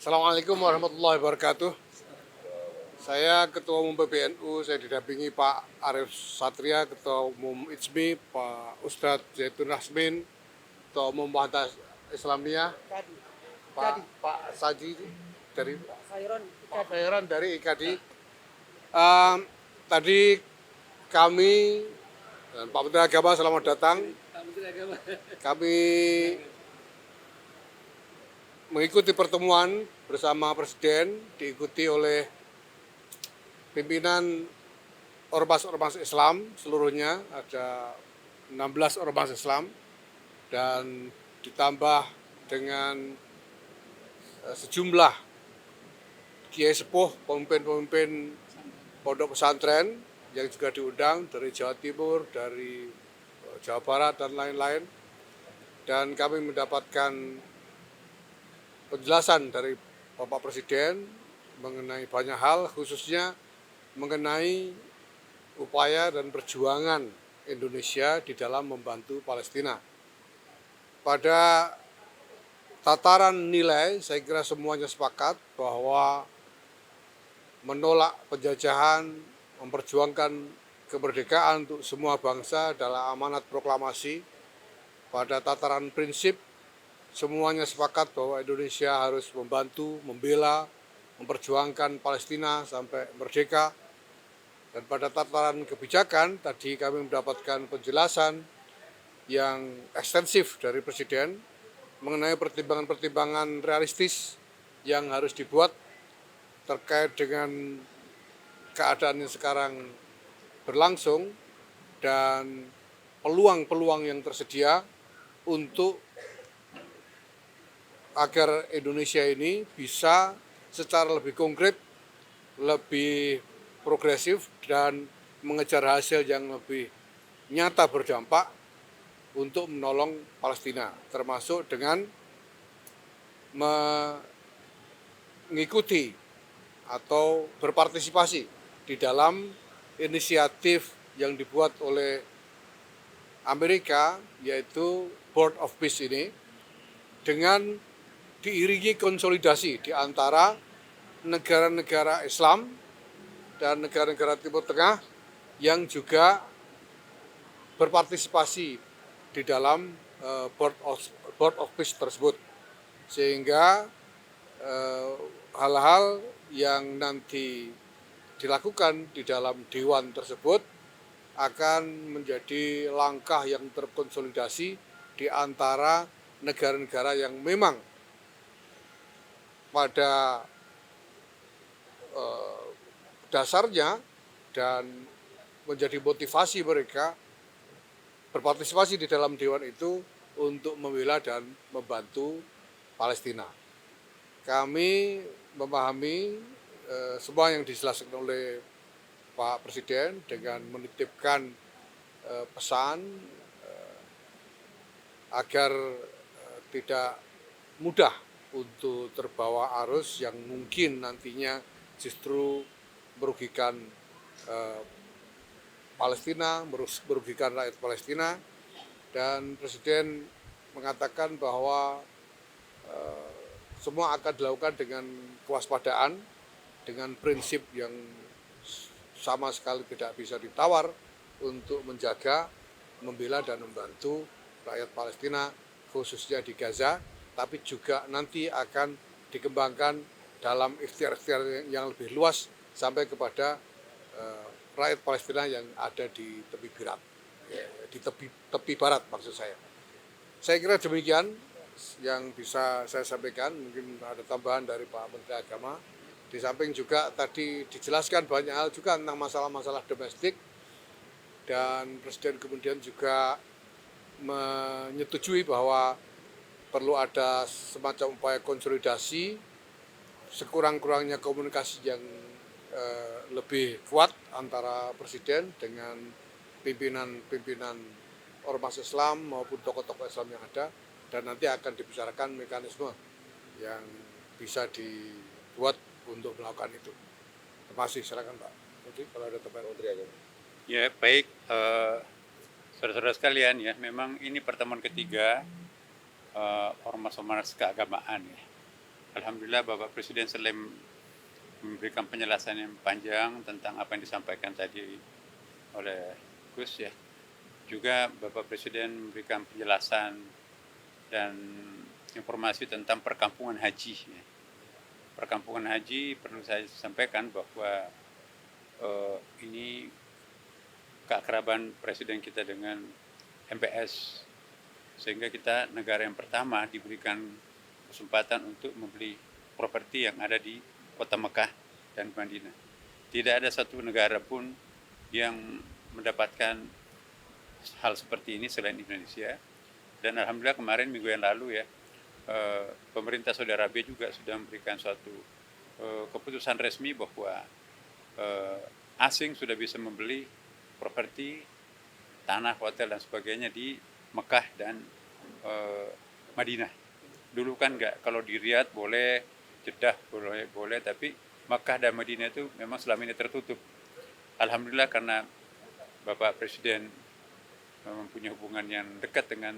Assalamualaikum warahmatullahi wabarakatuh. Saya Ketua Umum PBNU, saya didampingi Pak Arief Satria, Ketua Umum IJMI, Pak Ustadz Zaitun Rasmin, Ketua Umum Muhammadiyah Islamiyah, Kadi, Pak Saji dari Khairon, Pak Fairan dari IKADI. Em, Tadi kami dan Pak Menteri Agama selamat datang. Kami mengikuti pertemuan bersama Presiden, diikuti oleh pimpinan ormas-ormas Islam seluruhnya, ada 16 ormas Islam, dan ditambah dengan sejumlah kiai sepuh, pemimpin-pemimpin pondok pesantren yang juga diundang dari Jawa Timur, dari Jawa Barat, dan lain-lain. Dan kami mendapatkan penjelasan dari Bapak Presiden mengenai banyak hal, khususnya mengenai upaya dan perjuangan Indonesia di dalam membantu Palestina. Pada tataran nilai, saya kira semuanya sepakat bahwa menolak penjajahan, memperjuangkan kemerdekaan untuk semua bangsa adalah amanat proklamasi. Pada tataran prinsip, semuanya sepakat bahwa Indonesia harus membantu, membela, memperjuangkan Palestina sampai merdeka. Dan pada tataran kebijakan, tadi kami mendapatkan penjelasan yang ekstensif dari Presiden mengenai pertimbangan-pertimbangan realistis yang harus dibuat terkait dengan keadaan yang sekarang berlangsung dan peluang-peluang yang tersedia untuk agar Indonesia ini bisa secara lebih konkret, lebih progresif, dan mengejar hasil yang lebih nyata berdampak untuk menolong Palestina, termasuk dengan mengikuti atau berpartisipasi di dalam inisiatif yang dibuat oleh Amerika, yaitu Board of Peace ini, dengan diiringi konsolidasi di antara negara-negara Islam dan negara-negara Timur Tengah yang juga berpartisipasi di dalam Board of Peace tersebut. Sehingga hal-hal yang nanti dilakukan di dalam dewan tersebut akan menjadi langkah yang terkonsolidasi di antara negara-negara yang memang pada dasarnya dan menjadi motivasi mereka berpartisipasi di dalam dewan itu untuk membela dan membantu Palestina. Kami memahami semua yang dijelaskan oleh Pak Presiden dengan menitipkan pesan agar tidak mudah untuk terbawa arus yang mungkin nantinya justru merugikan Palestina, merugikan rakyat Palestina. Dan Presiden mengatakan bahwa semua akan dilakukan dengan kewaspadaan, dengan prinsip yang sama sekali tidak bisa ditawar untuk menjaga, membela, dan membantu rakyat Palestina, khususnya di Gaza, tapi juga nanti akan dikembangkan dalam ikhtiar-ikhtiar yang lebih luas sampai kepada rakyat Palestina yang ada di tepi barat, di tepi barat maksud saya. Saya kira demikian yang bisa saya sampaikan. Mungkin ada tambahan dari Pak Menteri Agama. Di samping juga tadi dijelaskan banyak hal juga tentang masalah-masalah domestik, dan Presiden kemudian juga menyetujui bahwa perlu ada semacam upaya konsolidasi, sekurang-kurangnya komunikasi yang lebih kuat antara Presiden dengan pimpinan-pimpinan ormas Islam maupun tokoh-tokoh Islam yang ada, dan nanti akan dibicarakan mekanisme yang bisa dibuat untuk melakukan itu. Terima kasih, silakan Pak Menteri kalau ada tambahan. Menteri Agama. Ya baik, saudara-saudara sekalian ya, memang ini pertemuan ketiga ormas-ormas keagamaan ya. Alhamdulillah Bapak Presiden selain memberikan penjelasan yang panjang tentang apa yang disampaikan tadi oleh Gus ya, juga Bapak Presiden memberikan penjelasan dan informasi tentang perkampungan haji. Ya. Perkampungan haji perlu saya sampaikan bahwa ini keakraban Presiden kita dengan MPS, sehingga kita negara yang pertama diberikan kesempatan untuk membeli properti yang ada di kota Mekah dan Madinah. Tidak ada satu negara pun yang mendapatkan hal seperti ini selain Indonesia. Dan alhamdulillah kemarin minggu yang lalu ya, pemerintah Saudi Arabia juga sudah memberikan suatu keputusan resmi bahwa asing sudah bisa membeli properti, tanah, hotel dan sebagainya di Mekah dan Madinah. Dulu kan enggak, kalau di Riyadh boleh, Jeddah boleh, tapi Mekah dan Madinah itu memang selama ini tertutup. Alhamdulillah karena Bapak Presiden mempunyai hubungan yang dekat dengan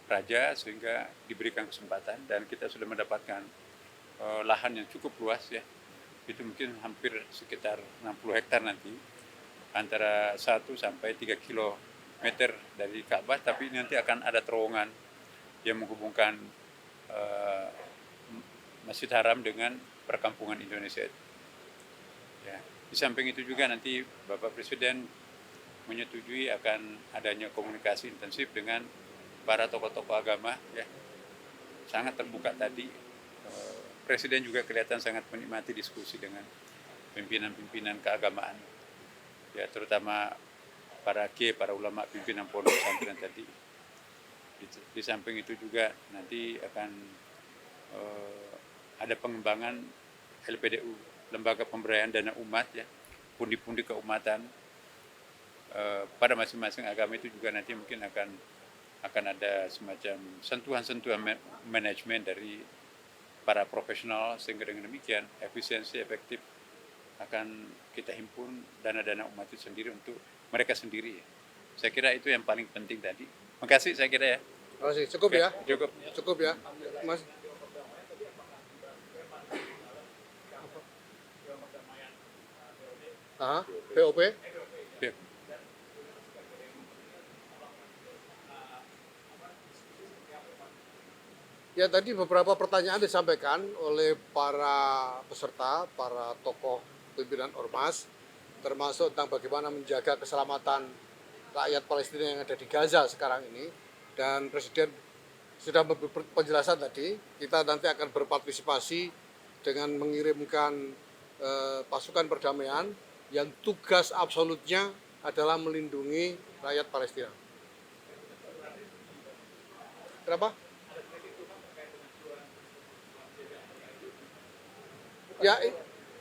Raja sehingga diberikan kesempatan dan kita sudah mendapatkan lahan yang cukup luas ya. Itu mungkin hampir sekitar 60 hektar nanti, antara 1 sampai 3 kilometer dari Ka'bah, tapi nanti akan ada terowongan yang menghubungkan Masjid Haram dengan perkampungan Indonesia. Ya. Di samping itu juga nanti Bapak Presiden menyetujui akan adanya komunikasi intensif dengan para tokoh-tokoh agama ya. Sangat terbuka tadi. Presiden juga kelihatan sangat menikmati diskusi dengan pimpinan-pimpinan keagamaan. Ya, terutama para kiai, para ulama, pimpinan pondok pesantren tadi. Di samping itu juga nanti akan ada pengembangan LPDU, Lembaga Pemberdayaan Dana Umat ya, pundi-pundi keumatan pada masing-masing agama itu juga nanti mungkin akan ada semacam sentuhan-sentuhan manajemen dari para profesional, sehingga dengan demikian efisiensi efektif akan kita himpun dana-dana umat itu sendiri untuk mereka sendiri. Saya kira itu yang paling penting tadi. Makasih saya kira ya. Makasih. Cukup ya? Cukup ya, Mas. POP? Ya. Ya, tadi beberapa pertanyaan disampaikan oleh para peserta, para tokoh pimpinan ormas, termasuk tentang bagaimana menjaga keselamatan rakyat Palestina yang ada di Gaza sekarang ini. Dan Presiden sudah memberi penjelasan tadi, kita nanti akan berpartisipasi dengan mengirimkan pasukan perdamaian yang tugas absolutnya adalah melindungi rakyat Palestina. Kenapa? Ya,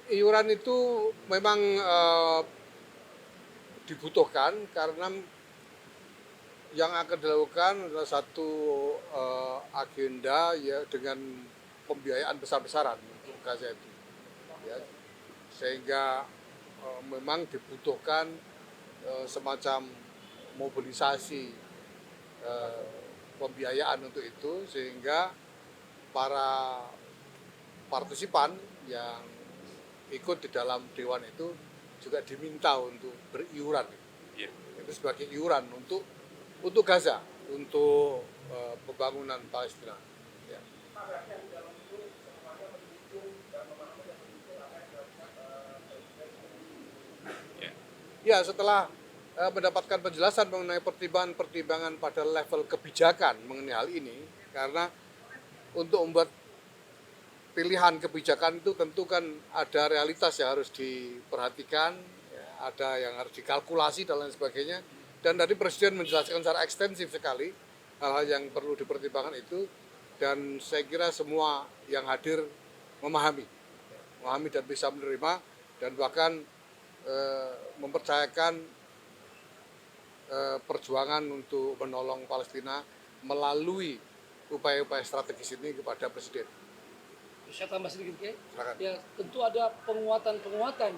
iuran itu memang dibutuhkan karena yang akan dilakukan adalah satu agenda ya dengan pembiayaan besar-besaran untuk Gaza itu. Ya, sehingga memang dibutuhkan semacam mobilisasi pembiayaan untuk itu, sehingga para partisipan yang ikut di dalam dewan itu juga diminta untuk beriuran. Ya. Itu sebagai iuran untuk Gaza, untuk pembangunan Palestina. Ya. Ya, setelah mendapatkan penjelasan mengenai pertimbangan-pertimbangan pada level kebijakan mengenai hal ini, karena untuk membuat pilihan kebijakan itu tentu kan ada realitas yang harus diperhatikan, ya, ada yang harus dikalkulasi dan lain sebagainya. Dan tadi Presiden menjelaskan secara ekstensif sekali hal-hal yang perlu dipertimbangkan itu, dan saya kira semua yang hadir memahami dan bisa menerima, dan bahkan mempercayakan perjuangan untuk menolong Palestina melalui upaya-upaya strategis ini kepada Presiden. Saya tambah sedikit, ya. Silakan. Ya, tentu ada penguatan-penguatan.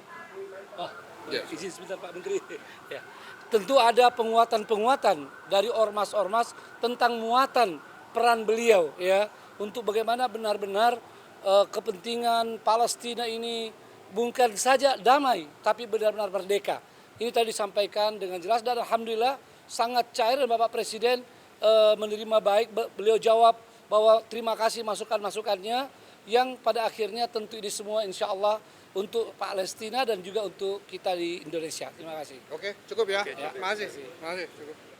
Ya. Izin sebentar Pak Menteri. Ya. Tentu ada penguatan-penguatan dari ormas-ormas tentang muatan peran beliau ya untuk bagaimana benar-benar kepentingan Palestina ini bukan saja damai, tapi benar-benar merdeka. Ini tadi disampaikan dengan jelas dan alhamdulillah sangat cair dan Bapak Presiden menerima baik. Beliau jawab bahwa terima kasih masukan-masukannya yang pada akhirnya tentu ini semua insya Allah untuk Palestina dan juga untuk kita di Indonesia. Terima kasih. Oke, cukup ya. Oke, cukup. Terima kasih. Terima kasih. Cukup.